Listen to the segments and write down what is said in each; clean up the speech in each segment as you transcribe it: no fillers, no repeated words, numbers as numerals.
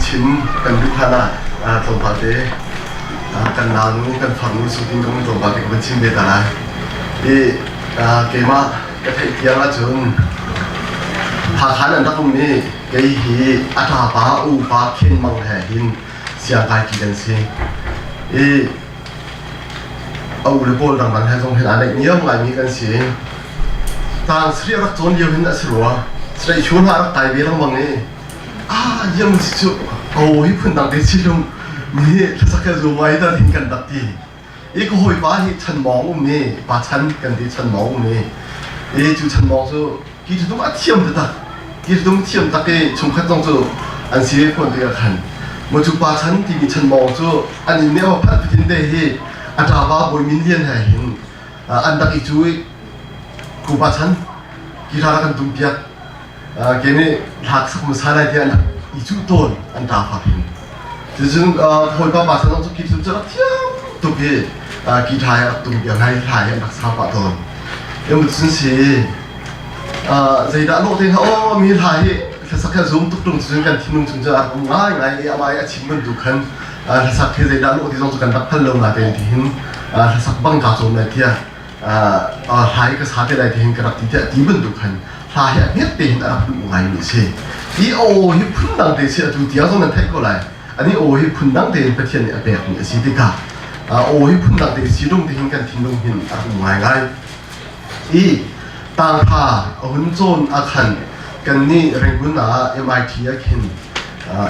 ชิมกันทุกขนาดตรงปาเต้กันนานนู้กันฝั่งนู้นสุดที่ตรงตรงปาเต้ก็เป็นชิมเบตานะเกมาก็เทียงละจนหาขันอันตรงนี้เกี่ยฮีอัฐาปาอุปาเข็นมังแห่หินเสียงกายกินสิเอาอุลโบดังมันให้ตรงเห็นอะไรเนี้ยมันอะไรมีกันสิต่างสรีรักจนเดียวเห็นอัศรัวสรีชวนหารักตายเบี้ยทั้งบังนี้ยังมันจะโอ้ยพุ่นดังที่ชิลงมีสักแค่รู้ไว้แต่ทิ้งกันตัดทีก็หอยป้าที่ฉันมองมีป้าฉันกันที่ฉันมองมีจู่ฉันมองจู่กี่จุดต้องเทียมตัดกี่จุดต้องเทียมตัดที่ชมขั้นตอนจู่อันเสียคนที่กันมาจู่ป้าฉันที่ฉันมองจู่อันนี้เนี่ยว่าพัดพินได้ที่อาจารย์ว่าบอยมินเลียนแห่งอันดักอีจู่กูป้าฉันกี่ทารักันตุ้มเปียกเกี่ยนี่หักสักมือสายที่อันอีจู่ต้นอันตาฝาพินจึงหอยป้าฉันต้องกี่จุดจะเทียมตุ้มเปียกี่ทายตุ้มเปียกให้ทายอันดักสาวป้าต้นยังมันสิ่งสิใจด่าโลกที่เขามีทายสักแค่ซูมตุกตุงจึงกันที่นุ่งจึงจะง่ายอะไรชิมมันดูขันสักแค่ใจด่าโลกที่ต้องกันดักพันลงมาเต็มที่หินสักบังกาโจมในที่ทายก็สาธิตอะไรที่หินกระดับที่มันดูขันทายเนี่ยเต็มอะไรดูง่ายนี่สิโอ้ยพุ่งดังเดียสิดูที่เขาต้องนั่นไทยก็เลยอันนี้โอ้ยพุ่งดังเดียนประเทศเนี่ยแบบนี้สิที่กาโอ้ยพุ่งดังเดียสิลงที่หินกันที่นุ่งหินอะไรง่ายต่างพาหุ่นโจนอาคารกันนี่เรื่องบุญMIT อาคิน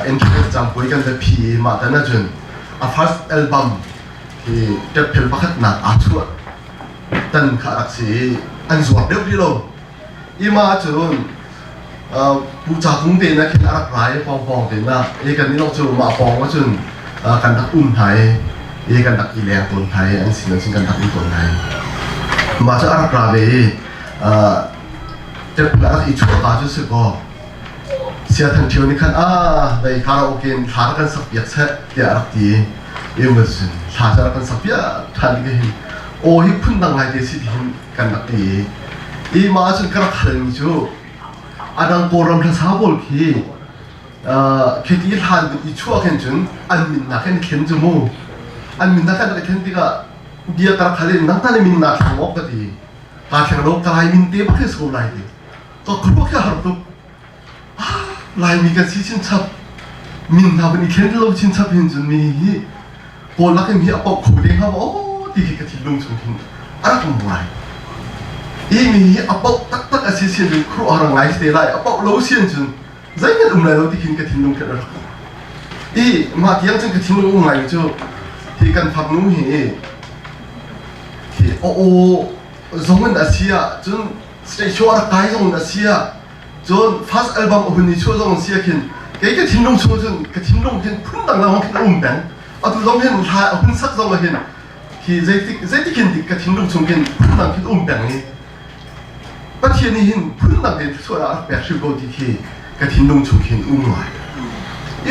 entrance จำป่วยกันแต่พีมาแต่นั่นจนfirst album ที่จะเพลงประคัตนักชัวตั้งขารักสีอันสวดเดียวที่เรามาจนผู้จ่าคุ้งเดินนะคิดอะไรฟองเดินนะกันนี่เราจะมาฟองว่าจนกันดักไทยกันดักอีเลียตัวไทยอันสิ่งนั้นกันดักอีตัวไทยมาจากอาราเบียจะเป็นอะไรอีกชั่วตาจะสึกว่าเสียทั้งเที่ยวนี้คันในคาราโอเกะหากันสักอย่างเช่นเดียร์ตีเอ็มส์หากันสักอย่างทันทีโอ้ยพุ่งดังไรเดสิที่กันนักตีมาจนกระทั่งจู่อันนั้นโปรแกรมทั้งสามบอลที่คิดที่ทันอีชั่วแค่จนอันมินนักแค่เข็นจมูกอันมินนักแค่เข็นที่ก็เดียร์กระทั่งนั่งตาเลมินนักทั้งหมดก็ดีการแข่งรบกลายมินเตะขึ้นสู่ไหลดีก็ครัวแค่หารุบไหลมีกันสิชินชับมินทำเป็นอีกแค่เราชินชับเห็นจนมีโกลักยังมีอัปปะขู่เด้งครับโอ้ที่กิจลุงสุขินอะไรกันวะมีอัปปะตักอาศัยเสียงครัวอะไรไงสเตย์ไลอัปปะเราเสียงจนใจเงินอะไรเราที่กินกิจลุงแค่นั้นมาที่ยังจนกิจลุงไงจู่ที่กันฟังนู้นที่โอ้จงมันอาเซียจนสเตชัวร์กายจงอาเซียจน first album ออกนี่ชัวร์จงอาเซียขึ้นแกก็ทิ้งลงชัวร์จนก็ทิ้งลงขึ้นพุ่งดังเราขึ้นอุ่นแบงตัวจงเห็นถ่ายเอาขึ้นสักจงมาขึ้นที่ใจที่ขึ้นก็ทิ้งลงชงขึ้นพุ่งดังขึ้นอุ่นแบงนี่ประเทศนี้เห็นพุ่งดังเด่นชัวร์อะไรแบบชื่อโกติที่ก็ทิ้งลงชงขึ้นอุ่นไหว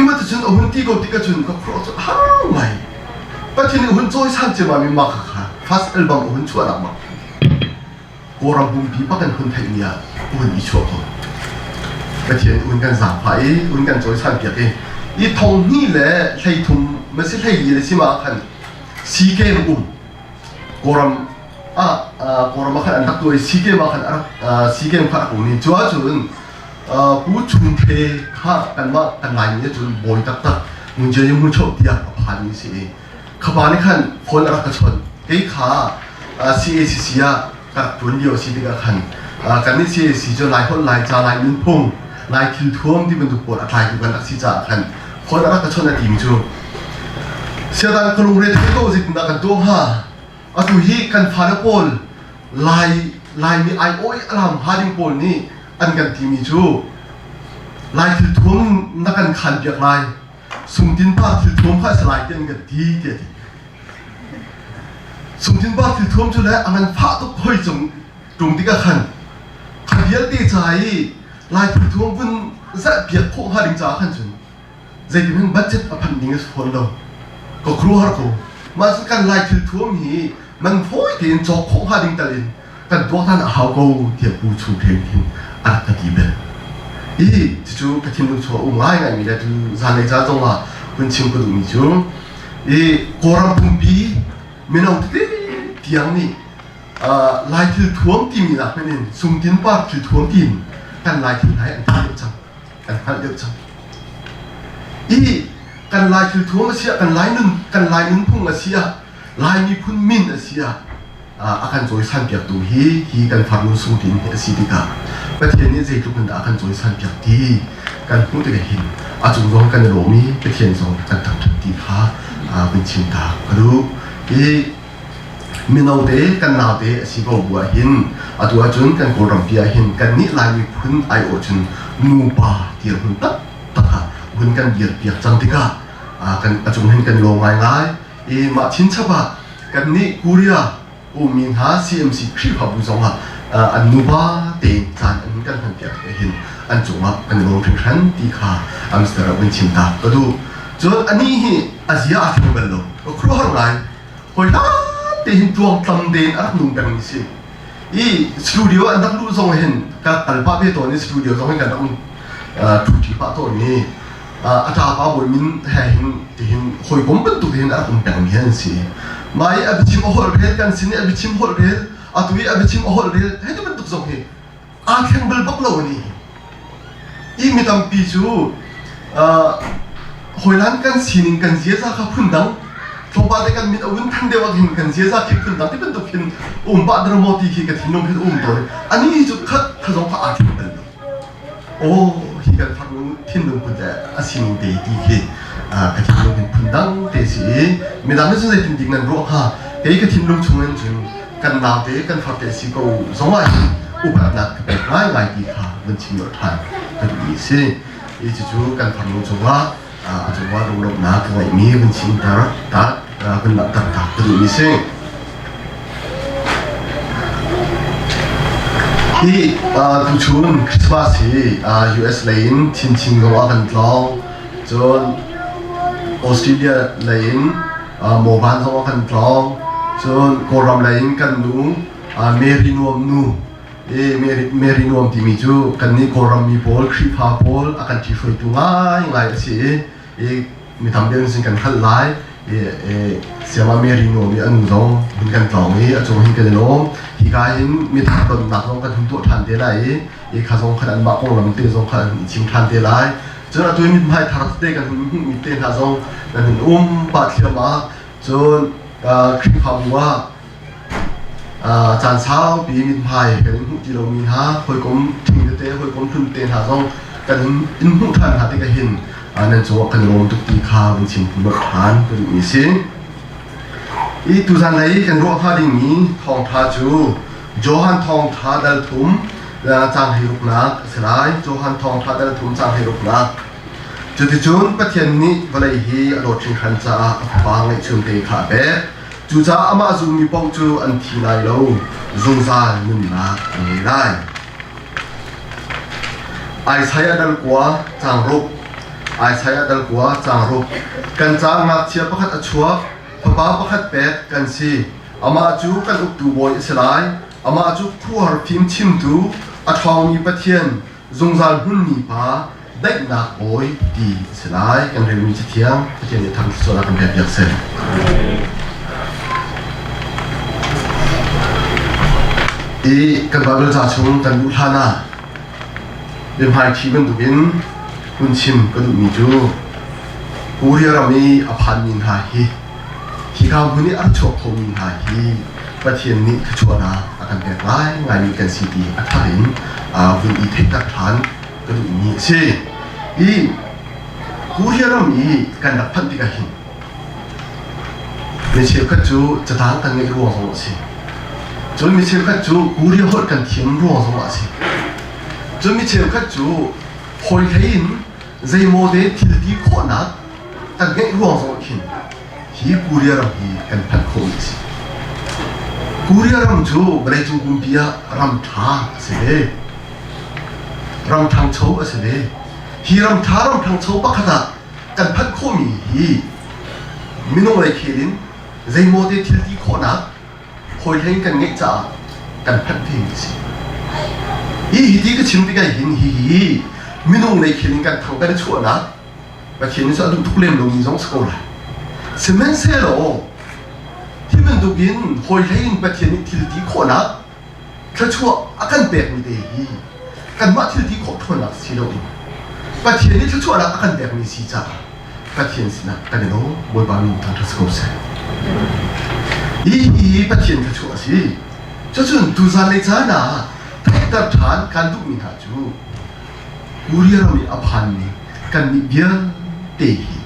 เมื่อจนเอาหุ่นที่โกติก็จนก็ครอจนหายไหวประเทศนี้หุ่นโจ้ยสั่งจะมามีมากค่ะ first album หุ่นชัวร์หนักมากโกรบุมบีปักันคนไทยเนี่ยอุ่นอีชัวร์ประเทศอุ่นกันสามฝ่ายอุ่นกันโจยสันเกียรติอีทองนี่แหละใช่ทุ่มไม่ใช่ใช่ยี่เลยสิมาคันซีเกมโกรมโกรมมาคันอันตักตัวซีเกมมาคันซีเกมขัดอุ่นนี่จัวจนผู้ชุมเพข้ากันว่ากันไหลเนี่ยจนบอยตักมึงจะยังมึงชอบเดียร์ผ่านนี่สิขบานนี่คันคนรักกระชนเกี่ยขาCACCกับตัวเดียวสิที่กันกันนี่CACCจะไล่คนไล่จ่าไล่มินพงไล่คิวท่วมที่เป็นตัวปวดอะไรที่เป็นนักศึกษากันคนรักกระชนในทีมจูเสียดายคนโรงเรียนที่โตสินักกันตัวห่าตัวฮีกันฟาร์บอลไล่มีไอโออลามฮาร์ดิงบอลนี่อันกันทีมจูไล่คิวท่วมนักกันขันเบียกไล่สุ่มดินผ้าคิวท่วมผ้าสลายเตียงกันดีเดียดสมจินบ้าที่ท่วมจุดแล้วอันนั้นพระทุกคนจงที่กันขันเดียร์ตีใจลายที่ท่วมวันจะเบียดพวกหาดิงจ่าขันจนใจที่มันบัดเจ็ตอภันดิ้งสุดคนเราก็ครัวฮาร์โกมาสักการลายที่ท่วมนี้มันโวยเตียนจอกพวกหาดิงตะลินกันตัวท่านเอาโก้เทียบผู้ชูเทียนอันตะกี้เบล อีจู่ๆกระถิ่นลุงชัวง่ายมีแต่ดูซาเลจ้าตรงว่าคุณชิมก็ดูมีจู่อีโกรัมปุ่มปีไม่น้องเตียงนี่ลายถือท่วมตีมีหลักไม่เนี่ยสุ่มดินป้าถือท่วมตีนกันลายถือไหนอันที่เดียวจังกันพันเดียวจังอีกันลายถือท่วมอาเซียกันลายนึงพุ่งอาเซียลายมีพุ่นมินอาเซียakan joy san piak tu hi kan farnu sung tin asitika pathian ni je tu kan akan joy san piak ti kan hu te hin a chung zong kan romi pathian zong kan tak ti kha bin chin ta karu e minau de kan na de asi go bua hin atu a chun kan ko ram pia hin kan ni lai mi phun ai o chun nu pa ti hun ta ta hun kan biar piak chang tika kan a chung hin kan lo ngai ngai e ma chin chapa kan ni kuria min ha CMC ครีพาบุษงฮะอันนูบาเตนจานอันกันทันเปียกเห็นอันจงอ่ะกันลงถึงชั้นตีขาอัมสเตอร์เป็นชิมตาก็ดูจนอันนี้ฮิอาเซียอาทิตย์เบลโลก็ครัวหลายหอยล้าเตนดวงตำเดนอันนุ่งแบบนี้สิอีสตูดิโออันดักลูซงเห็นกับอัลปาเบตัวนี้สตูดิโอซงเห็นกันต้องทุกที่ปะตัวนี้อาจารย์ป้าบอยมินเห็นที่เห็นหอยผมเป็นตัวเห็นอันนุ่งแบบนี้สิไม่อาบิชิมอโหลเรลกันสิเนี่ยอาบิชิมอโหลเรลอาตุยอาบิชิมอโหลเรลให้ทุกคนตุกส่งเหอาแข่งเบลบักเลวนี่อีมีตามปีจูหอยล้านกันสินิงกันเสียซาขับพุ่นดังทบาเดกันมีเอาวินทันเดียวกันกันเสียซาขับพุ่นดังที่เป็นตุกหินบาดรมอตีขี้กันหินนมหินตัวอันนี้จุดคัดขจงฟ้าอาทิตย์เบลโอ้ที่กันฟังทิ้งลงพุ่นแต่อาศินิงเดียตีขี้กระถิ่นลงเป็นพุ่นดังเตสิไม่ได้ไม่ใช่จริงๆนั่นรู้ฮะเฮ้ยกระถิ่นลงชงเงินจึงกันนาวเตกันฟังเตสิก็สองวันอุปนัดเป็นง่ายง่ายดีค่ะมันชิมรสทานกันดีสิอีจู่ๆกันฟังลงชงว่าชงว่าลงลงนากันไงมีมันชิมตากันหลับตากันดีสิที่ผู้ชมคริสต์มาสที่US เลนชิงก็ว่ากันลองจนออสเตรเลียเลนหมู่บ้านสองกันกลองจนโครัมเลนกันนูเมรินวมนูเมรินวมที่มีจูกันนี่โครัมมีโพลคริพาโพลอาการที่ช่วยตัวง่ายสิมีทำเรื่องสิ่งกันขัดไล่เสียมาเมรินวมมีอันนู้นเป็นกันกลองนี่อาจจะเห็นกันโน้มที่กายเห็นมีทางตนหนักลงกันถึงตัวทันเท่าไรข้าส่งขนาดมากของลำเตะส่งขนาดชิมทันเท่าไรจนตัวมีไม่ทาร์เตกันมีเต้นหาซองนั่นบาดเจ็บมาจนคลิปข่าวว่าจานเช้าปีมีไม่กันที่เรามีฮะคอยกลมทิ้งเตะคอยกลมทุนเต้นหาซองกันอินหุ่นทันหาที่กันเห็นนั่นจังหวะกันลงทุกตีข่าวเป็นชิมผลทานเป็นมีสิ่งอีตุจันเลยกันรู้ว่าดิ่งนี้ทองทาจูโจฮันทองทาดัลทุมจางฮิรุกนักสลายโจฮันทองทาดัลทุมจางฮิรุกนักจุดที่จุนปะเทียนนี้วันไหนฮีอรรถชิงขันจ้าบางในชุมเตะขาเบ๊จูจ้าอามาจูมีปองจูอันที่ไหนเราจุงซาหนึ่งนักไม่ได้ไอใช้ดัลกัวจางรุกไอใช้ดัลกัวจางรุกกันจางนักเชียประคัดชัวพบ้าประคัดเป็ดกันสิอามาจูกันอุกตูบอยสลายอามาจูครัวพิมชิมตูอัฐาวมีปะเทียนจุงซาหุ่นมีป้าได้หนักโอยดีสลายกันเรื่องมีเทียงปะเทียนจะทำส่วนกันแบบยักษ์เสร็จกันบาเบลจ่าชงกันยุทธานาเรื่องภายที่มันดูเป็นคุณชิมก็ดูมีจูกูเรียเรามีอภันมินหาฮีที่เขาคนนี้อัดชกโทมินหาฮีประเทศนี้ชัวร์นะอาการแบบไรงานมีกันซีดีอัดถ่ายวันอีเทคตัดฐานก็ดูมีเช่กูเรียเรามีกันดับพันติกาหินไม่เชื่อขัดจูจะทางกันในร่วงสมสิจนไม่เชื่อขัดจูกูเรียหดกันเทียมร่วงสมสิจนไม่เชื่อขัดจูหอยหินใจโมเดลที่ดีโคนักกันในร่วงสมหินที่กูเรียเรามีกันพันโคสิกูเรียรำจูบริจูกุมพิยารำท่าสิเลรำทางโชว์สิเลฮีรำท่ารำทางโชว์ปักขดากันพัดโคมีฮีมิโนไรเคลินใจโมเดลที่ดีโคนักคอยเห็นกันเงยจ่ากันพัดเพลงสิฮีที่ก็ชิมไปกันหินฮี มินุ่งในเขียนกันทางกันชั่วนะมาเขียนส่วนทุกเล่มลงมีสองสกุลเลยเซมเมนเซโลที่มันดูกินหอยเล่นมาเขียนทิลตีโคนักถ้าชั่วอาการแปลกมีเดียกันมาทิลตีโคทนักสิโลมาเขียนนี่ถ้าชั่วนักอาการแปลกมีสิจ้ามาเขียนสินะกันเนาะบอยบามีทางทัศน์เซอีมาเขียนถ้าชั่วสิจะจนดูซาเลจานะแต่ตัดฐานการดูมีหาจูกุริยามีอภันนี่กันมีเบียเตหี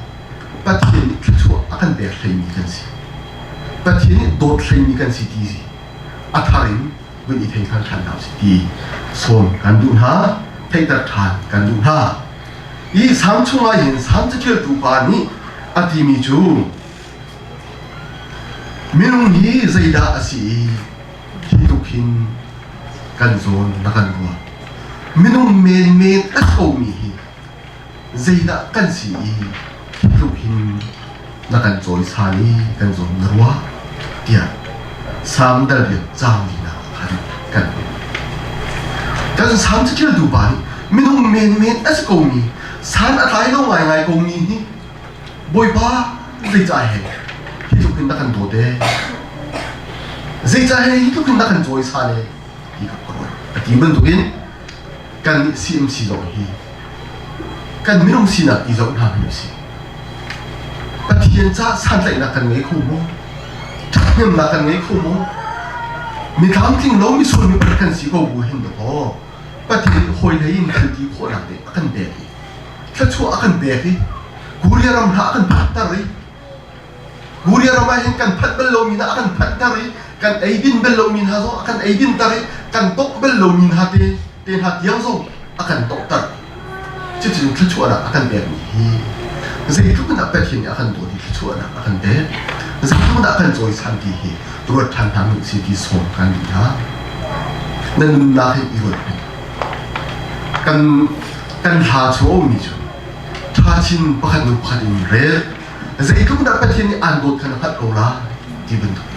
ปัจเจกที่ชั่วอาการแบบใครมีกันสิปัจเจกโดดใครมีกันสิดีสิอัฐาริมวิธีทางการทำสิดีส่วนการดูหาเทตัดฐานการดูหาอีสามช่วงอายุสามจะเกิดดูปานี้อธิมิจูมินุนีใจดาสิที่ทุกหินกันโซนนักันวัวมินุเมนอัศวมีใจดากันสิที่ทุกหินนักันโจยสาลีกันโซนนัวเดียสามดาวเดียจางลีนะกันแต่สามจะเกิดดูปานี้มินุเมนอัศวมีสารอะไรต้องไงกงนี้บอยบ้าใจใจที่ทุกคนนักกันโดดเด้ใจใจที่ทุกคนนักกันโจยสาเลยที่กับคนที่มันทุกคนกันซีมซีจงฮีกันไม่ต้องซีนักอีจงทำให้สิแต่ที่ยันจ้าสารใจนักกันไม่คู่มั้งทักเงินนักกันไม่คู่มั้งมีทางที่เราไม่ส่วนมีประกันสิก็บูเห็นตัวแต่ที่หอยเลยมันที่คนนักเด็กกันเด็กถ้าชั่วอาการเบียร์กูเรียนรำหากันพัดตารีกูเรียนรำมาเห็นกันพัดเบลลูมินอาการพัดตารีกันไอดินเบลลูมินฮะโซอาการไอดินตารีกันตกเบลลูมินฮะเตนฮัดยังโซอาการตกตารีจริงๆถ้าชั่วนะอาการเบียร์นี่จะทุกคนนับเป็นที่อาการตัวที่ชั่วนะอาการเบียร์จะทุกคนอาการโจยสันติตรวจทางทางสิ่งที่ส่งกันดีนะนั่นน่าให้อีกคนกันหาชั่วมีจุถ้าชินประคันนุประคันเร่จะอีกทุกนักปฏิญญาอันโดดขนาดโกราที่บรรทุก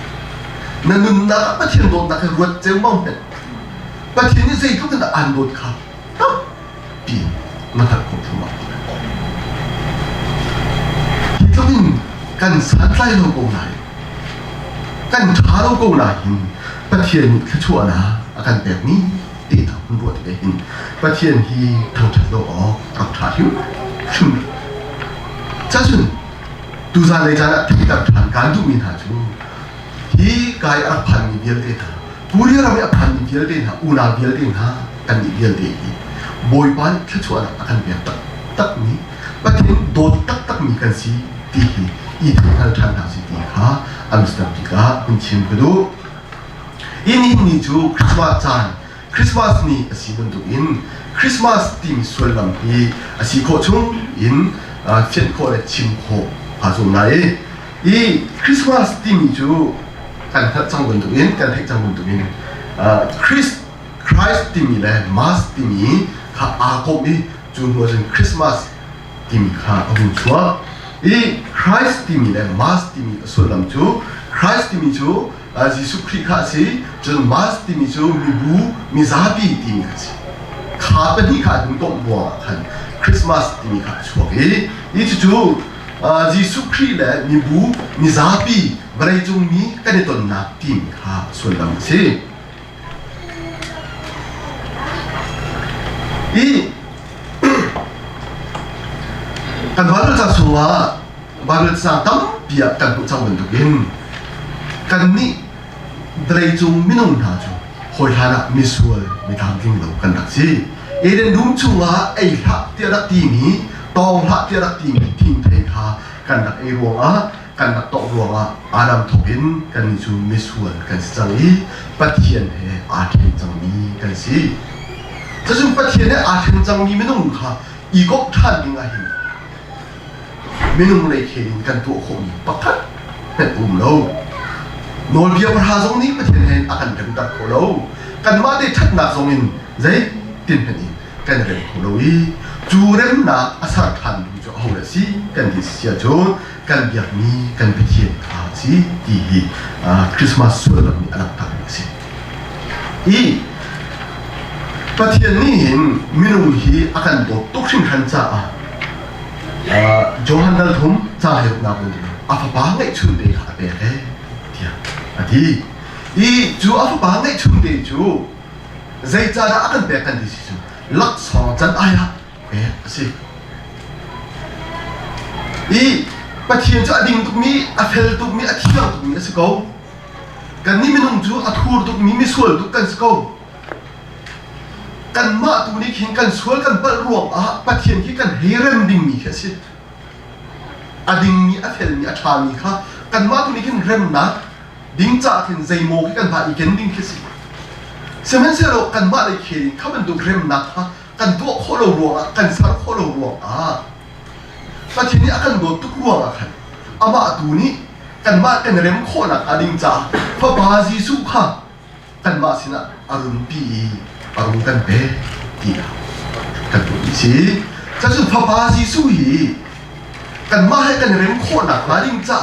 นั่นนักปฏิญญาโดดนักรวดเจ้ามั่งเป็นปฏิญญาจะอีกทุกนักอันโดดขาตั้งปีนักคนทั้งหมดที่ทุกคนกันสัตย์ไล่เราโกรากันท้าเราโกราหินปฏิญญาแค่ชั่วนะอาการแบบนี้ตีทำรวดไปหินปฏิญญาที่ทางทัศน์โลกกับท้าหิวซึ่งจ้าจุนดูซาเลยจ้าที่ตัดฐานการดูมินหาจูที่กายอภันมีเบียร์เดน่าผู้เรียนเราไม่อภันมีเบียร์เดน่าอุณาเบียร์เดน่ากันมีเบียร์เดน่าบอยปานแค่ชัวร์อาการเบียร์ตักนี้ประเทศโดดตักมีกันสิที่อีทางทางทางสิที่ค่ะอันสตับที่ค่ะคุณชิมกันดูอินนี่จูคริสต์มาสจานคริสต์มาสนี่สิบันดูอินคริสต์มาสที่มีส่วนลำพีสิโคชงอินเช่นโคเลชิมโคพาจุนายอีคริสต์มาสที่มีจูกันทัดจังบันดูอินกันเทคจังบันดูอินคริสต์ที่มีเลยมาสที่มีข้าอาโกมีจูนว่าเป็นคริสต์มาสที่มีข้าอาบุญชัวอีคริสต์ที่มีเลยมาสที่มีส่วนลำจูคริสต์ที่มีจูยิสุคริสต์ข้าสิจนมาสที่มีจูมีบูมีซาบีที่มีข้าสิข้าเป็นที่ข้าถึงต้องบัวกันคริสต์มาสที่มีข้าช่วยอีจู่ยิสุคริสต์เลยมีบูมีซาบีบริจุมีกันต้นนับที่มีข้าส่วนลำสิอีกันบาร์จะสัวบาร์จะตั้มเปียกันผู้จังวันตุกินกันนี่บริจุมินุนหาจูหอยหานะมิสวลมีทางทิ้งเรากันดักสิเอเดนดุมชัวไอ้หักเทียรักตีมีตองหักเทียรักตีมีทิ้งเทคากันดักไอ้รัวกันดักตอกรัวอาดัมทบินกันจูมิสวลกันจังอีปัจเจียนเฮอาเทนจังมีกันสิจะจุดปัจเจียนเฮอาเทนจังมีมินุนค่ะอีกบท่านยังไงมินุนเลยเห็นกันตัวคนปักทัดเป็นอุ้มเราโนเบียประหารตรงนี้ประเทศเห็นอาการเป็นตัดโคโลกันมาได้ทัดหนักตรงนี้ใจตินเป็นอีกันเรื่องโคโลอีจูเร่มหนักอาสาทันดูจะเอาละสิกันดิเสียจนกันเบียร์นี้กันไปเที่ยวอาสิที่คริสต์มาสส่วนนี้อันนั้นต่างสิอี ประเทศนี้เห็นมินุฮีอาการบดตุกชิมขันจ่าโจฮันดัลทุมจ่าเหตุนาบุญอาฟบางไอชุนเดียขาเบะเดียอาทิอีจูอาฟบางไอชุนเดียจูใจจ่าอาการเบะกันดิสิจูลักษณะจันอายะเบะสิอีประเทศจูอดิ่งตุกมีอาเฟลตุกมีอาทิยังตุกมีสิโก้กันนี่มินุจูอาทูร์ตุกมีมิสวลตุกกันสิโก้กันมาตัวนี้ขิงกันสวยกันเปิดรวมประเทศที่กันเฮเรมดิ่งมีแค่สิอดิ่งมีอเฟลมีอาชามีค่ะกันมาตัวนี้ขิงเรมนะดิ่งจ่าขิงใจโมที่กันพาอีกกันดิ่งแค่สิเสมือนเสียเรากันมาเลยขิงเขาเป็นตัวเรมนะค่ะกันตัวโคโลรวงกันสารโคโลรวงประเทศนี้กันโดนทุกรวงค่ะอามาตัวนี้กันมากันเรมโคนักอดิ่งจ่าพระบาซีสุค่ะกันมาสินะอารมณ์ปีอารมณ์กันเปดีนะกันตัวนี้สิจะสุดพระบาซีสุฮีกันมาให้กันเริ่มโคนักมาดิ่งจ้า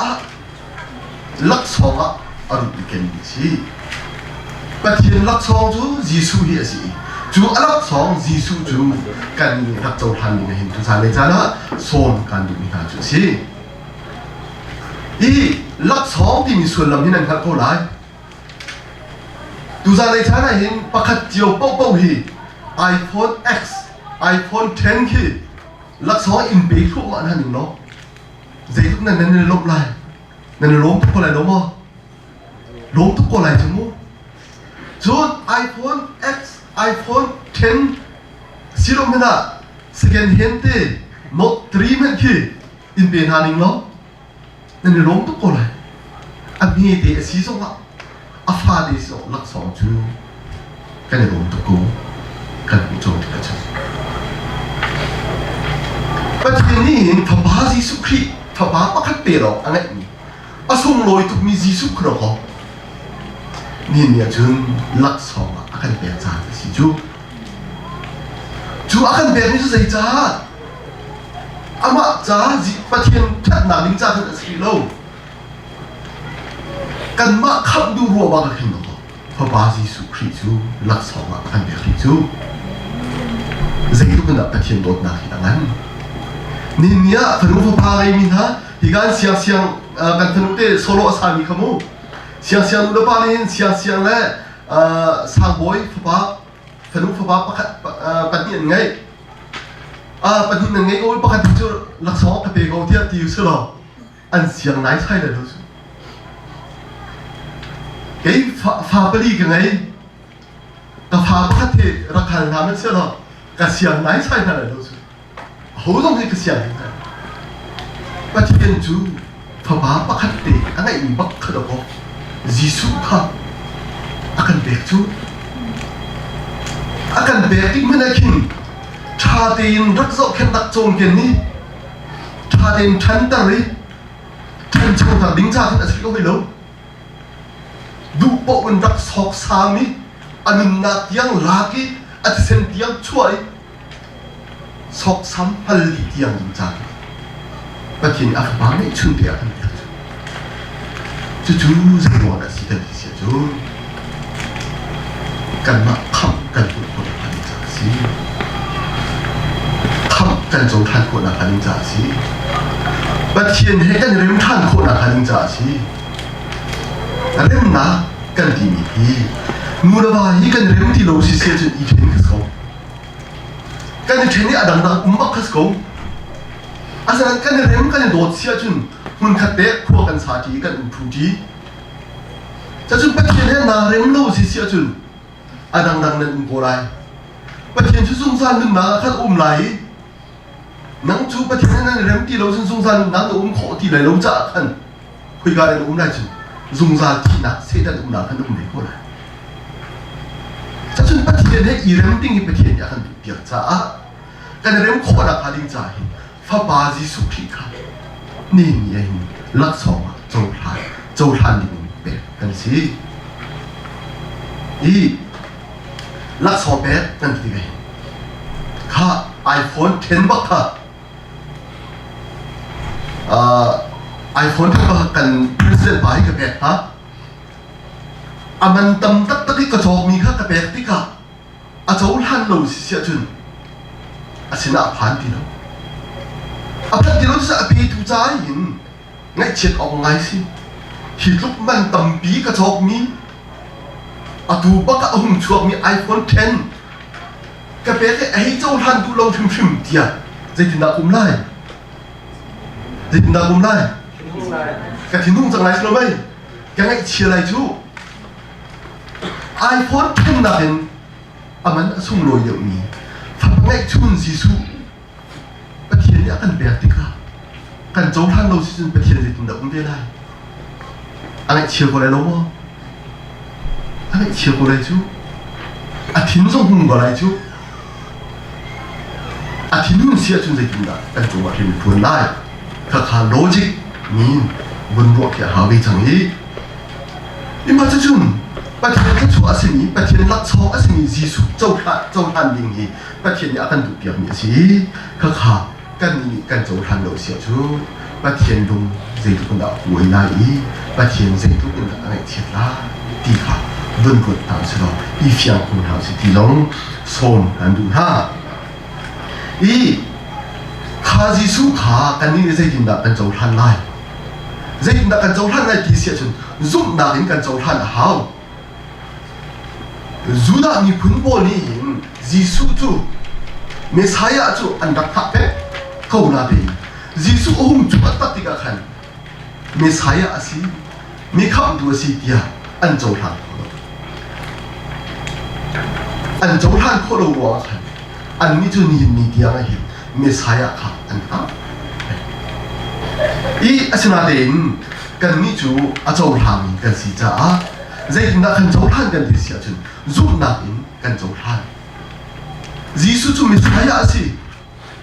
ลักษณะอารมณ์กันสิประเทศลักษณะจูจีสุฮีสิจูลักษณะจีสุจูกันรักเจ้าทันนี่เห็นทุกท่านเลยจ้านะส่วนกันดูนี่นะจูสิอีลักษณะที่มีส่วนลำนี้นั่นครับเขาไล่ดูจากในฐานะเห็นประคัดเจียวเป้าฮี iPhone X iPhone 10ฮีลักษณะอินเบกทุกวันนั่นเองเนาะใจทุกนั้นนั่นลบไล่นั่นล้มทุกคนเลยล้มอ่ะล้มทุกคนเลยจังมั้งส่วน iPhone X iPhone 10สิลมนะสแกนเห็นเต้ Note 3มันฮีอินเบกนั่นเองเนาะนั่นล้มทุกคนเลยอันนี้เดี๋ยวซีซ่งอ่ะอาฟาดิสลักษณะจูกันในโรงตะกูกันโจทย์กันจังประเทศนี้เห็นพระบาซีสุครีพระบาประคัตเตโรอันนี้อาสมลอยตุกมีซีสุครอนี่เนี่ยจนลักษณะอาการเปลี่ยนจากสิจูอาการเปลี่ยนนี่จะใส่จ้าอามาจ้าจีประเทศทัดนาดิงจ้าทัดสิโลกันมาขับดูรัวบางขึ้นหรอพระบาซีสุครีจูลักษณะอันเดียร์จูใจทุกคนประเทศโดดนักอย่างนั้นนี่เนี่ยพนุพระพาไอมินฮะที่การเสียงกันพนุเตโซโลสามีขโมเสียงอุดปาลินเสียงและสางบอยพนุพระพาปฏิยังไงปฏิยังไงก็ปกติจูลักษณะกับเด็กเขาที่อยู่สุดหรออันเสียงไหนใช่เลยดูสิไอ้ฟ้าปลีกันไงกับฟ้าพัดที่รักกันทำให้เชื่อหรอกับเสียงไหนใช่ไหมดูสิหูต้องให้กับเสียงกันประเทศจูฟ้าพัดที่อันไหนบักขดก็ยิสุค่ะอาการเด็กจูอาการเด็กที่ไม่ได้กินชาเดินรักษาแค่ตักจงกันนี่ชาเดินฉันตาลีฉันชงทางดิ้งจ่าที่นั่นสิก็ไม่รู้ดูปะวันรักสอกสามีอันนั้นนัดยังลากีอันเซนที่ยังช่วยสอกสามพันลิตรยังจางประเทศอัฟกานไม่ชุนเดียกันจู่ๆจะว่าสิเดลิเซียจู่กันมาทำกันทุกคนพันจ่าสิทำกันจงทันคนพันจ่าสิประเทศให้กันเริ่มทันคนพันจ่าสิเริ่มนะกันที่มีที่มูลว่าฮีกันเริ่มที่เราสิเสียจนอีเทนก็สกกันในเทนนี้อดังมักก็สกอาศัยกันเริ่มกันโดดเสียจนมันขัดเตะพวกกันสาธิกันอุทุจีจะจนประเทศนี้นาเริ่มเราสิเสียจนอดังนั่นโบราณประเทศที่สงสารนึงนะขัดไหลนังจูประเทศนั้นเริ่มที่เราสงสารนังขอที่ไหลเราจะขันคุยกันในไหลจนdùng ra thì nát sẽ đã đúng là không được cô này. Chắc chắn bắt hiện hay ý rằng tiếng bắt hiện nhà không được việc trả. Cái này em khó là khá định trả hình phá ba gì sụp khí khá. Nên nhà hình lắc sòng châu than định bẹp cần gì. Ý lắc sòng bẹp cần gì vậy. Khá iPhone 10 bắc khá. iPhone ที่กันเส้นไปกับแบกฮะมันตำตักที่กระจกมีค่ากระแบกที่กะ cháu han lâu xí chun xin ạ phán thì đâu phán thì đâu sẽ bị thu trái hình ngay chết ông ngay xí khi lúc mình tầm bí cả chọc mi tu bác ông chuộc mi iPhone 10 cái bé cái ấy cháu han tu lâu phim tiệt dây thì nào cũng lại dây thì nào cũng lại cái thiên hùng chẳng lại sao vậy cái ngay chia lại chú iPhone 10 là bên mình sung lôi được mi phát ngay chun gì su bất thiên nhã cần bé tích à cần cháu han lâu xí bất thiên dây thì nào cũng biết lại anh ấy chia qua lại đâu mà anh ấy chia qua lại chú thiên song hùng qua lại chú thiên hùng xia chun dây thì nào anh chú mà thiên phun lại các hàng logic min vun ruột kia hào vi chẳng ý nhưng mà chun bất thiên cái chỗ asini bất thiên lắc chó asini Giêsu châu han đình hi bất thiên nhã cần tụ tiệc nghĩa gì các hàng cần châu han lâu xia chú bất thiên dung dây tụ đạo quay lại ý bất thiên dây tụ đạo anh ấy thiệt là đi khá vun ruột tạm sự đó đi phiang cùng hào sự đi long son anh đủ ha ý khá Giêsu khá cần ní dây tụ đạo cần châu han lại dây tụ đạo cần châu han lại thì xia chun giúp đạo đến cần châu han hào dù đã mi phun bò ní Giêsu chú Messiah chú anh đặt tháp pe câu nào đấy Giêsu ông chú bắt tắt đi cả khăn Messiah asi mi khăm đua si tia anh châu han anh châu han khó đâu quá khăn anh mi chú nhìn mi tia ngay hiện Messiah khá anh khá ý asina đến cần mi chú châu han cần si cha dây na cần châu han cần thì xia chun giúp na in cần châu han Giêsu chú Messiah asi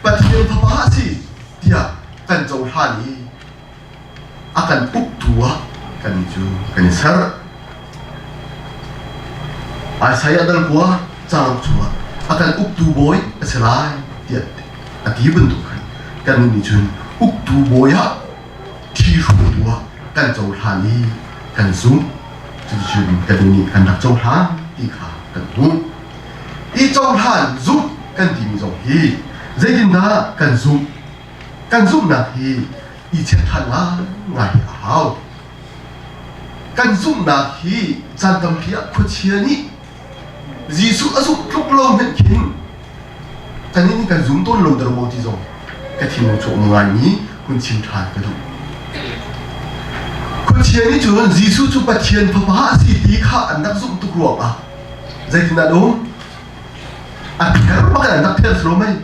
bắt thiên papa asi dia kan châu han ni akan uktua kan ju kan sar saya dal kuah chang chua akan uktu boy aselai dia ati bentuk kan ni jun uktu boy ha thi ru tua kan châu han ni kan zum jun kan ni kan dak châu han ti kha kan tu i châu han zum kan ti mi zo hi dây din da kan zum na hi i che than la ngai hao kan zum na hi chan tam pia khu chia ni Giêsu asu luk lo men kin kan ni kan zum ton lo der mo ti zo ka thi mo cho ngai ni kun chin than ka du khu chia ni chu Giêsu chu pa thian pha pa si ti kha an dak zum tu ro a dây din da do a thar pa kan dak thel sro mai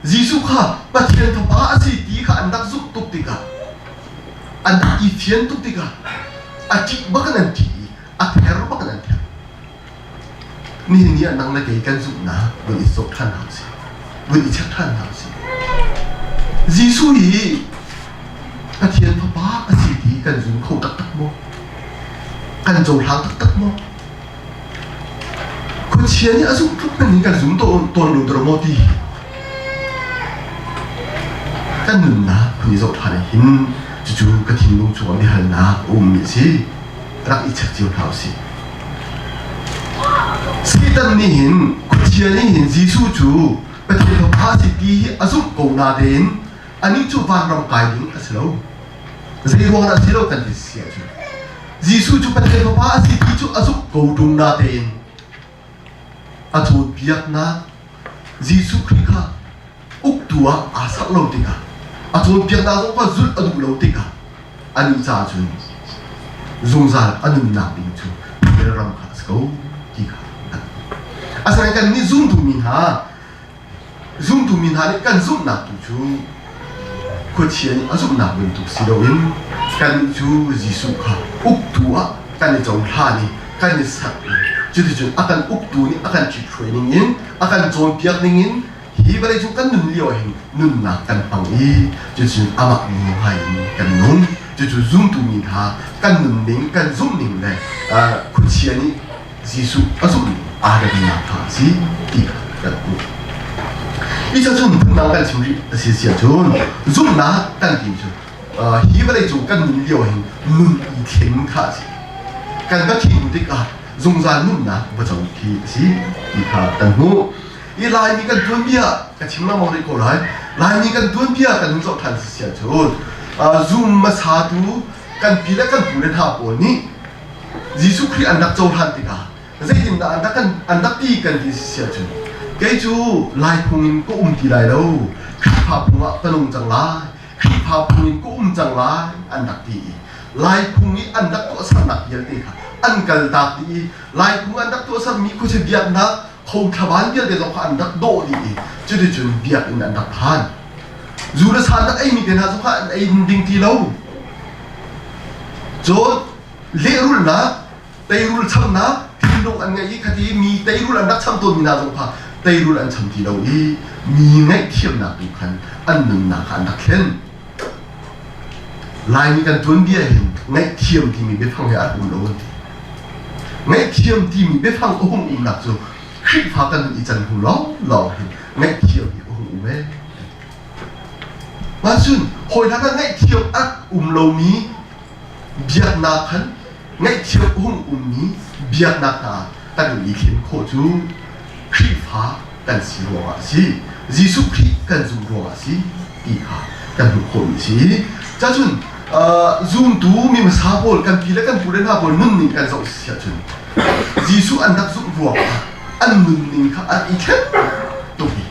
Giêsu kha bắt thiên thọ ba asi tí kha anh đắc giúp tục tị cả anh đắc ý thiên tục tị cả anh chỉ bắt cái này chỉ anh theo bắt cái này theo ni anh năng là cái giúp na với ít số than hảo gì với ít chất than hảo gì Giêsu ý bắt thiên thọ ba asi tí cần dùng khâu tắc tắc mô cần dầu hàng tắc tắc mô còn chuyện này giúp lúc này cần dùng toàn đồ đồ mô đi kan nun na puni zo thane hin chu ka thin lung chu ni hal na mi si rak i chak chiu thau si tan ni hin ku chia ni hin Giêsu chu pa thi tho pha si ti azum ko na den ani chu van ram kai ding aslo zai ro na silo kan ti sia chu Giêsu chu pa thi tho pha si ti chu azum ko dung na den a chu piak na Giêsu Christ uk tua asak lo tika atun piang da zo pa zul adu lo tika ani cha chun zung zal anun na ding chu per ram kha sko tika asan kan ni zoom tu min ha ni kan zoom na tu chu ko chien azum na win tu si do in kan chu Giêsu kha uk tua kan ni jong ha ni kan ni sak chu chu akan uk tu ni akan chi training in akan zon piak ning in hi ba chu kan nun liao hin nun na kan pang i chu chu ama ni hai kan nun chu zoom tu min ha kan nun ning kan zoom ning le ku chia ni Giêsu azum a da na tha si ti ka ku i cha chun pun na kan chim ri si si chun zoom na kan ti chu hi ba chu kan nun liao hin nun i thim kha si kan ka thim ti ka dùng gian nung na và trong khi gì thì khá tận hữu ý lại mi cần tuân bia cái chim nó mong đi cổ lại mi cần tuân bia cần hướng dọc thành sự chôn zoom mà sa tu cần pi là cần phụ lên hạ bộ ní Giêsu Christ ăn đặc châu hành thì cả dây hình là ăn đặc đi cần thì sự chôn cái chú lại phùng có thì lại đâu khi phá phùng ạ tân ông chẳng lá khi phá phùng có chẳng lá ăn đặc đi lại phùng ý ăn đặc có sang đặc nhiều thì cả ăn cần đặc đi lại phùng ăn đặc có sang mi có thể biết na không thà bán biết để dòng ăn đặc độ đi chứ để chuẩn biết ăn đặc han dù là sang đặc ấy mi cái nào dòng ăn ấy đinh thì lâu rồi lễ rul na tây rul chăm na thì lúc ăn ngày cái gì mi tây rul ăn đặc chăm tuần mi nào dòng phá tây rul ăn chăm thì lâu đi mi ngay thiệp nạp đủ khăn ăn nừng nạp ăn đặc khen lại mi cần tuân bia hình ngay thiệp thì mi biết phong hệ ăn uống lâu ngay thiệp thì mi biết phong uống nạp rồi khi phá cần ý chân hùng lõ hình ngay thiệp thì uống mê mà xuân hồi tháng ngay thiệp ăn lâu mi biếc nạp khăn ngay thiệp uống mi biếc nạp ta ta được ý kiến khổ chú khi phá cần xí ruộng ạ xí Giêsu Christ cần dùng ruộng ạ xí đi khá cần được khổ xí cha chun dùng tú mi mà xa bồn cần phí là cần phụ đến hạ bồn nâng nình cần dọc xí chun Giêsu ăn đặc dụng ruộng ăn nâng nình khá ăn ý kết tốt đi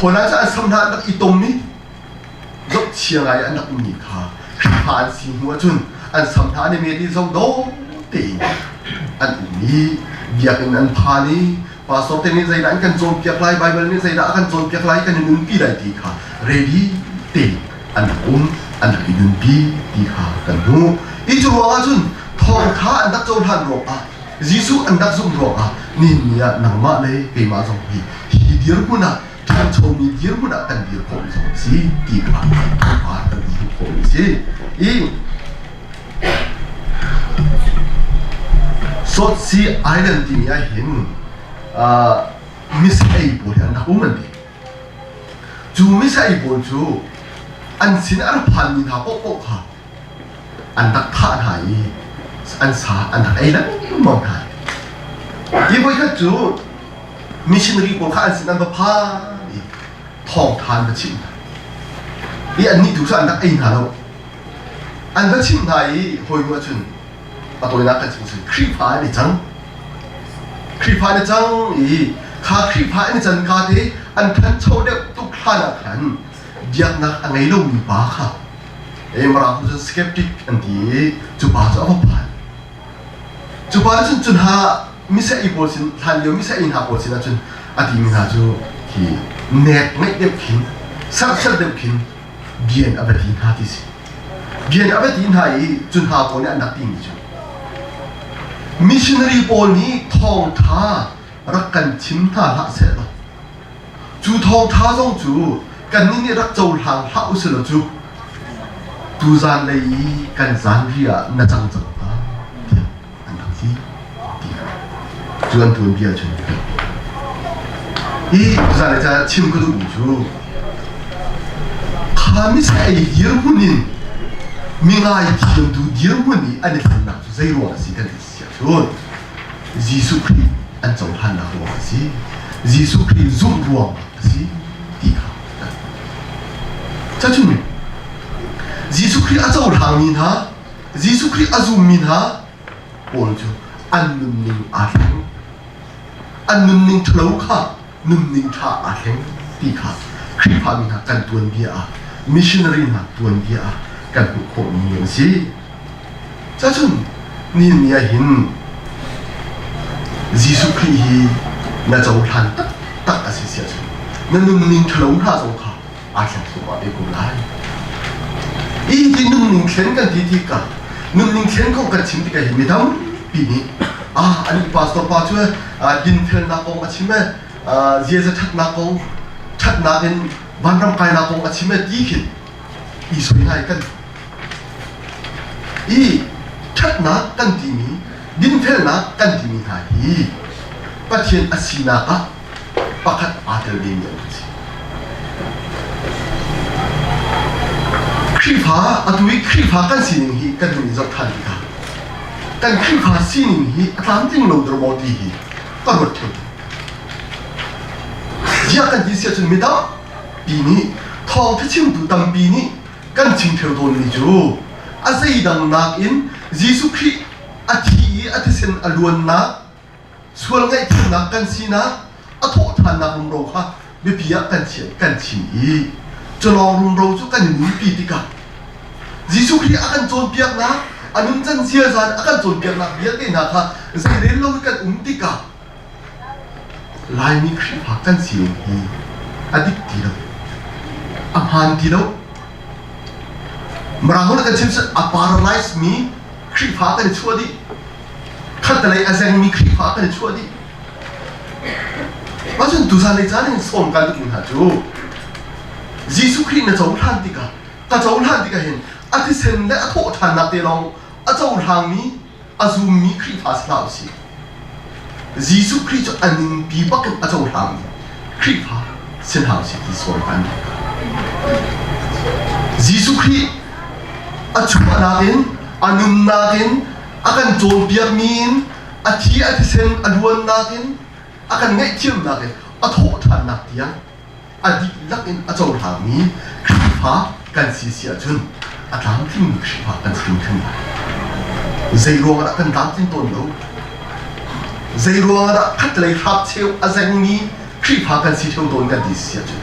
hồi nãy cha ăn xâm nạn đặc ý tông ní dọc chiang ai ăn đặc ủng nình khá khi phá ăn xí hoa chun ăn xâm nạn này mẹ đi dọc đó tỉ ăn ủng ní việc ăn phá ní pastor tên này đã cần chọn việc lại Bible này đã cần chọn việc lại cần những pi đại thì khá ready để anh những pi thì khá cầnhu ý chú nói chun thong khá anh đặt chọn hành rồi Giêsu anh đặt dùng rồi nên nhà nằm mãi này cái mà giống hi điên cũng na thằng chồng mi điên cũng na cần điên không giống gì thì khá cần điên không gì ý sốt si island thì nhà hiện miss able anh đã uống đi, chú miss able chú, anh xin anh phản mình tháo bốc ha, anh đặt thả hại, anh xả anh hại lắm mong hại, như vậy các chú, missionary bốc anh xin anh vào phá đi, thong than với chim, đi anh đi chú anh đặt anh hả đâu, anh với chim này hồi mua chun, tôi nói cái chim khi phá đi chăng khi phá này chăng ý khá khi phá này chăng khá thế anh thân châu đẹp tục khá là khăn việc nạc anh ấy lâu mình bá khá em mà làm cho skeptic anh thì chú bá cho ông phá chú bá cho chun ha mi sẽ ý bố xin thành liệu mi sẽ in hạ bố xin là chun anh thì mình ha chú thì nét ngay đẹp kín sắc sắc đẹp kín biên ở bên tin ha thì gì biên ở bên tin ha ý chun ha bố này anh đặt tin chú missionary bol ni thong tha rak kan chim tha la se lo chu thong tha jong chu kan ni rak chau hang ha u se lo chu tu zan lei kan zan ria na chang chang pa an thang si chu an tu bia chu i tu zan le cha chim ko du chu khami sai yir hunin mi ngai thiam du dir huni ani thang na chu zai ro si kan rồi Giêsu Christ anh chống hành là ruộng gì Giêsu Christ giúp ruộng gì đi cả cha chúng mình Giêsu Christ anh chống hàng min ha Giêsu Christ anh giúp min ha ổn chứ anh nung ninh anh nung ninh thấu khá nung ninh thả anh đi cả Christ phá min ha cần tuân bia missionary ha tuân bia cần cuộc khổ nhiều gì cha chúng nên nhà hin Giêsu Christ na châu than tất tất cả sự sự nên nung ninh thấu tha châu khá ai sẽ thuộc vào đây cũng lại ý thì nung ninh khen cần thì cả nung ninh khen không cần chim thì cái gì đâu bị nhỉ anh pastor pa chúa din phèn na con chim mẹ Giêsu thắt na đến ban ram kai na con chim mẹ đi khít ý suy này cần ý thắt na cần thì mi din phèn na cần thì mi thay bắt hiện asina ka pakat atel din yang khi phá atui khi phá kan sin hi kan mi zok than ka กันคลิปภาษีนี่ตามจริงเราตัวบอดีก็รถเที่ยวอยากกันยิ่งเสียจนไม่ได้ปีนี้ทองที่ชิมดูตั้งปีนี้กันชิงเที่ยวโดนนี่จูอาศัยดังนักอินยิสุคริอาทิอาทิเซนอลวนนักส่วนไงที่นักกันสินะอาทุทานนักรุมเราค่ะเบียกันเฉียดกันชิงอีจะลองรุมเราจุกันหนุนปีติกายิสุคริอากันโจนเปียกนะอันนั้นจันเสียจานอากันโจนเปียกนักเบียกันนะคะใจเรื่องเรากันติกาลายมีคลิปหากันเสียงอีอดีตที่เราอาหารที่เรามราหุนกันชิมส์อัปาร์ไลซ์มีคลิปหากันชั่วดีขัดอะไรอาจารย์มีคลิปหากันชั่วดีว่าจนดูสารเลยจานนี้ส่งกันทุกคนหาจูยิสุคริสต์เนี่ยเจ้าท่านติกาก็เจ้าท่านติกาเห็นอาทิเซนและอาโทษทานนักเตลองอาเจ้าทางนี้อาซูมีคลิปหาสลาวสิยิสุคริสต์อันนึงปีบักอาเจ้าทางคลิปหาเส้นหาสิที่ส่งกันยิสุคริสต์อาชุบนาเกนอานุนนาเกนอากันโจนเปียมีนอาทิอาทิเซนอลวนนาเกนอากันไงเชื่อมนาเกนอาโทษทานนักเตียงอดีตลักเอ็นอาเจ้าทางนี้คลิปหากันเสียจนอาตามที่มีคลิปหากันสิ่งขึ้นใจรวงอากันตามที่ต้นเราใจรวงอาคัดเลยรับเชียวอาจารย์นี้คลิปหากันสิ่งที่โดนกันดีเสียจน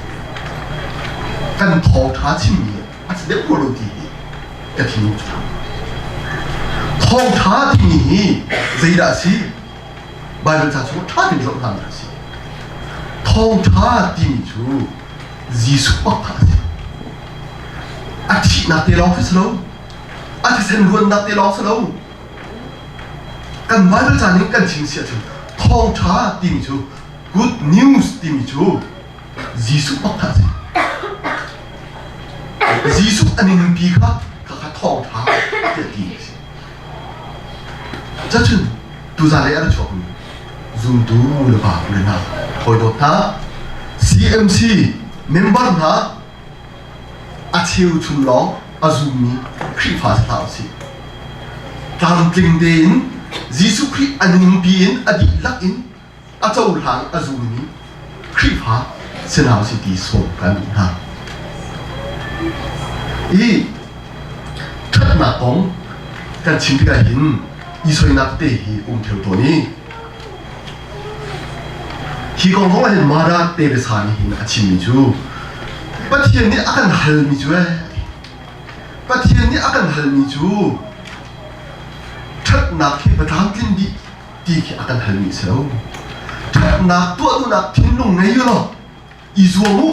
กันทองท้าชิมีอาจจะได้โปรโลดีกันที่นู้นทองท้าที่นี่ใจละสิบายเป็นชาชูท้าที่มีสองทางละสิทองท้าที่มีจูยิสุปักท้าสิอาทิตย์นักเตะลองฟิสโลอาทิตย์เซนรวนนักเตะลองสโลกันบายเป็นชานี้กันชิงเสียจูทองท้าที่มีจู good news ที่มีจูยิสุปักท้าสิยิสุอันนี้หนึ่งปีครับก็ขาทองท้าเดียดีสิจะถึงดูซาเลอะไรชอบมั้ยzoom ดูหรือเปล่าเลยนะคอยดูท่า CMC member นะอาเชียวชุนล้ออาซูมีคลิปภาษาสิตามจริงเดินยิสุคริอันหนึ่งปีนอดีตลักอินอาเจ้าหางอาซูมีคลิปภาษาสิที่ส่งกันนะอีทัดหน้าของกันชิมที่กันหินอีสวยนักเตะฮีเที่ยวตัวนี้ฮีกองเขาเห็นมาราเตะสานี่หินอาชิมิจูปัจจัยนี้อาการฮัลมิจูปัจจัยนี้อาการฮัลมิจูทัดนักที่ประธานกินดีที่อาการฮัลมิเซลทัดนักตัวดูนักทิ้งลงในยูโรอิซัวมุ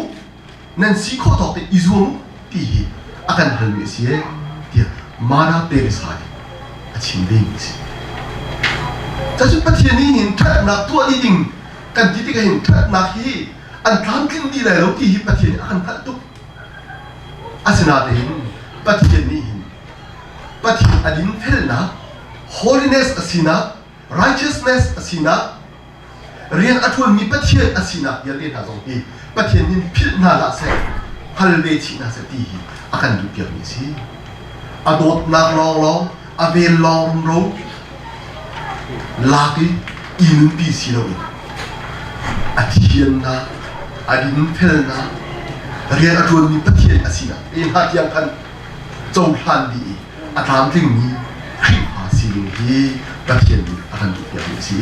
นั่นสีข้อต่อไปอิซัวมุที่อาการฮัลมิเสียที่มาราเตะสานี่อาชิมิมิสิแต่จุดปัจจัยนี้เห็นทัดนักตัวนี้ดิ่งกันที่ก็เห็นทัดนักที่อันทำขึ้นดีแล้วที่ปัจจัยนี้อันทัดตุกอาสนาเห็นปัจจัยนี้เห็นปัจจัยอันนี้เท่านะ holiness อาสินะ righteousness อาสินะเรียนอัตวันมีปัจจัยอาสินะอย่าเรียนหาตรงนี้ปัจจัยนี้พิจารณาละเสร็จฮัลเลชินะเสร็จที่อาการดูเกี่ยวกับสิอดทนักลองอเวลลองรู้ลากิอินปีสิโลอาทิตย์นะอาดินเพลนะเรียนอารมณ์มีปัจจัยอาศินะเอ็นหาที่ยังกันโจหันดีอาตามที่มีคลิปหาสิ่งที่ปัจจัยนี้อาการดูอย่างนี้สิ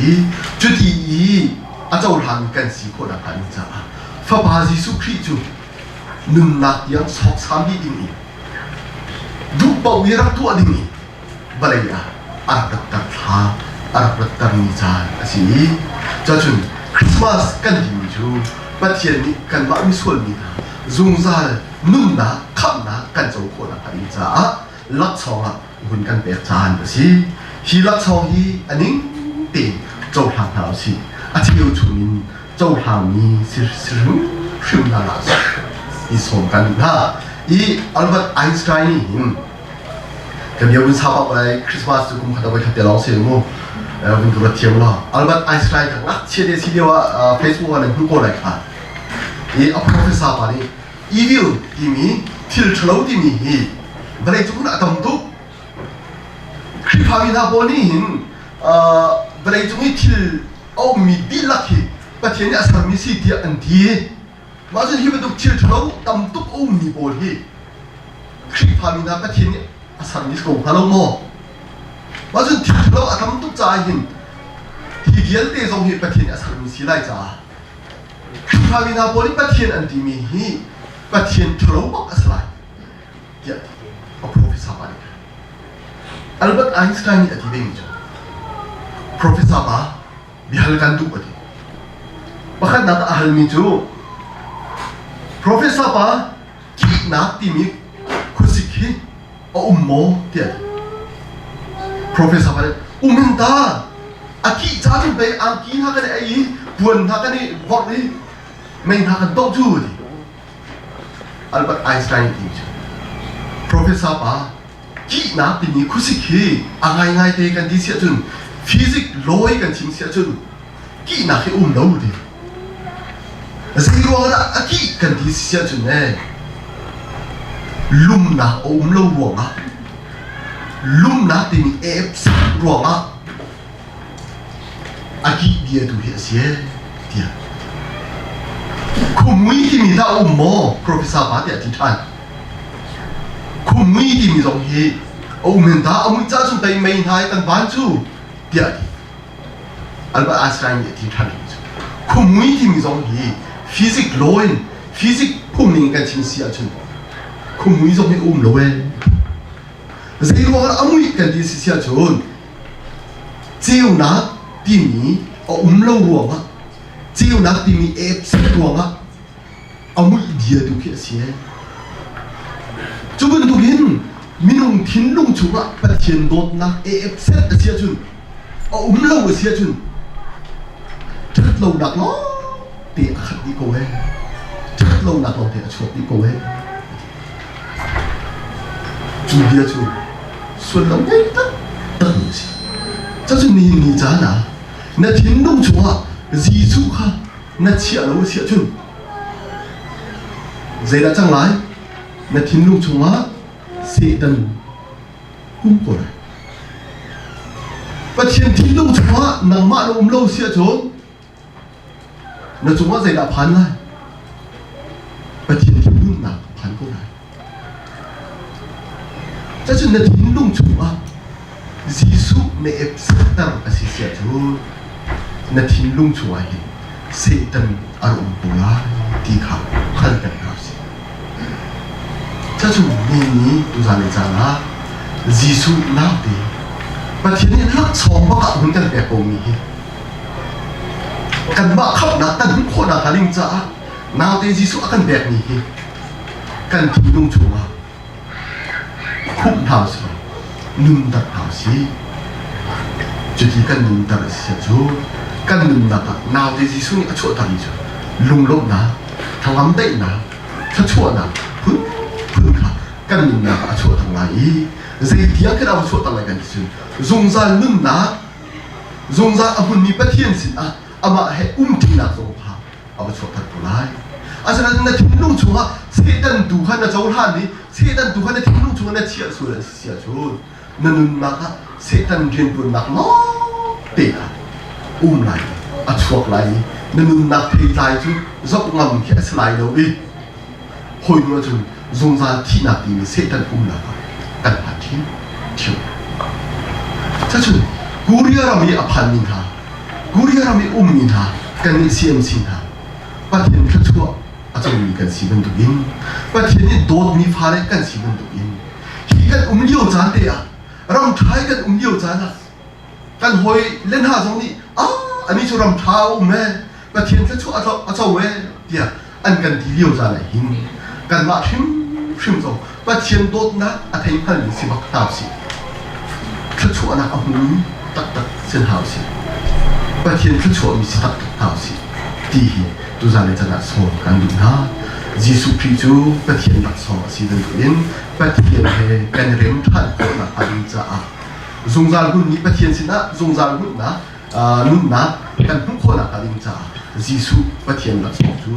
จุดที่อาเจ้าหันกันสิคนละกันจ้าฟ้าบาสิสุคริจูหนึ่งนักยังสองสามดีนี่ดูเบาเวรักตัวดีบริยาอารักตัดท่าอารักตัดนิจานสิจะจนคริสต์มาสกันดีมิจูปัจจัยนี้กันบ้ามิส่วนนี้นะจงใจนุ่นนะขับนะกันจะคนละกันจ้าลักษณะหุ่นกันแบบจานสิฮีลักษณะฮีอันนี้เต็มเจ้าทางเราสิอาทิตย์ชุนินเจ้าทางนี้สินาลาสอีส่งกันนะอีอัลเบิร์ตไอน์สไตน์นี่กับยาวินซาบะไปคริสต์มาสกุมขัดเอาไปขัดเตลองเสียงมั้งวินตัวเทียมละอัลเบิร์ตไอน์สไตน์กับนักเชียร์เดซิเดียวเฟซบุ๊กอะไรพุ่งโกเลยค่ะอีอัพโปรเฟสซาปานี่อีวิลที่มีทิลทลาวที่มีบริจุนอัตมตุคริพา ามินาโบนี่หินบริจงที่เอามีดีลักฮีประเทศนี้อาศัยมีสิทธิ์อันดีมาจนที่เป็นตุกทิลทะเลตำตุกเอามีโบฮีคริพามินาประเทศนี้อาศัยมีสกงฮัลโหลโมมาจนทิลทะเลอาตำตุกจ่ายหินที่เดียลเตจงฮีประเทศนี้อาศัยมีสิไลจ่าคริพามินาโบนี่ประเทศอันดีมีฮีประเทศทะเลบอกอาศัยเดียเอาโปรเฟสเซอร์บาริกอัลเบิร์ตไอน์สไตน์นี่อธิบายมิจูโปรเฟสเซอร์บาบิฮัลกันตุกอดีbahkan nata ahal micu Profesor apa ki nak timi kusikhi o ummo tiada Profesor apa umenta aki jatuh bayi aki nak ni ai buan nak ni buat ni main nak dok ju di Albert Einstein timi Profesor apa ki nak timi kusikhi angai te kan di sia jun physics law kan tim sia jun ki nak umlo di Zero ada aki kan di sisi tu ne, lum nak lo ruang ah, lum nak tini apps ruang ah, aki dia tu hiasi dia. Kumui tini dah mo Profesor apa dia titan, kumui tini zong he, menda amui jatuh dari main hai kan bantu dia di. Albert Einstein dia titan itu, kumui tini zong he. Physics law, physics pun ni kan ciri sia cun. Kumui zong ni law. Jadi orang amui kan di sia cun. Jiu nak timi law ruang ah. Jiu nak timi apps ruang ah. Amui dia tu kia sia. Cuba tu gin minung tinlung cuba percian dot nak apps sia cun. Law sia cun. Terus law nak lo. Dia akan dikowe, cepat lo nak lo dia cepat dikowe. Dia tu, sudah ni tak terus. Jadi ni jana, nak tinung cua, zisu ha, nak cia lo cia cun. Zeda cang lai, nak tinung cua, sedan kumpul. Pasien tinung cua, nang mak lo cia cun. Nó chúng nó dày đã phán lại và thiên thiên lung nào phán câu này chắc chắn là thiên lung chúng á Giêsu mẹ ép sát tăng ở xí xẻ chú là thiên lung chúng á hiện sẽ tăng ở ủng bố lá đi khảo khăn cảnh nào xí chắc chắn ní tu ra này ra là Giêsu nào đi và thiên nhiên lắc xóm bác ạ hứng tăng đẹp bầu mì kan ba khap na tan kho na haling cha naw te jisu akan bek ni hi kan thindung chunga khum thau si nun dat thau si chuti kan nun dar si chu kan nun da ta naw te jisu ni achu ta ni chu lung lom na thangam dei na cha chu na phun phun kha kan nun na achu thang lai zai dia ka aw chu ta lai kan si zung za nun na zung za abun ni pathian sin a ama he tingnak zong pha aw chok tak pulai asana na tinglung chunga sedan duhan na zawl han ni sedan duhan na tinglung chunga na chia su la sia chu nanun ma ka sedan rin pun nak no te ka lai a chok lai nanun nak thei lai chu zok ngam khe slai lo bi hoi no chu zong za thi na ti ni sedan la ka kan pa thi thiu cha chu guriya ram yi aphan min ha Guriya rami min ha kan ni siam sin ha pathian ka chua achong mi kan siban tu in pathian ni dot mi phare kan siban tu in hi kan liu chan te a ram thai kan liu chan a kan hoi len ha zong ni ani chu ram thau me pathian ka chua achaw we dia an kan di liu chan a hin kan ma shim zong pathian dot na a thai phal ni si bak ta si ka chua na a hu tak sen ha si Pathian ka chua mi si tak tau si ti hi tu za le chana so kan du na Jisu Christu pathian lak so si den in pathian he kan rem than ko na an cha a zung zal gun ni pathian sin na zung zal gun na nun na kan hu ko na ka ling cha Jisu pathian lak so chu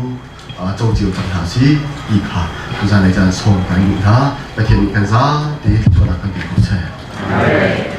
châu chiều chẳng hảo si đi khá tu za le chana so kan du na pathian kan za ti tu na kan di ko che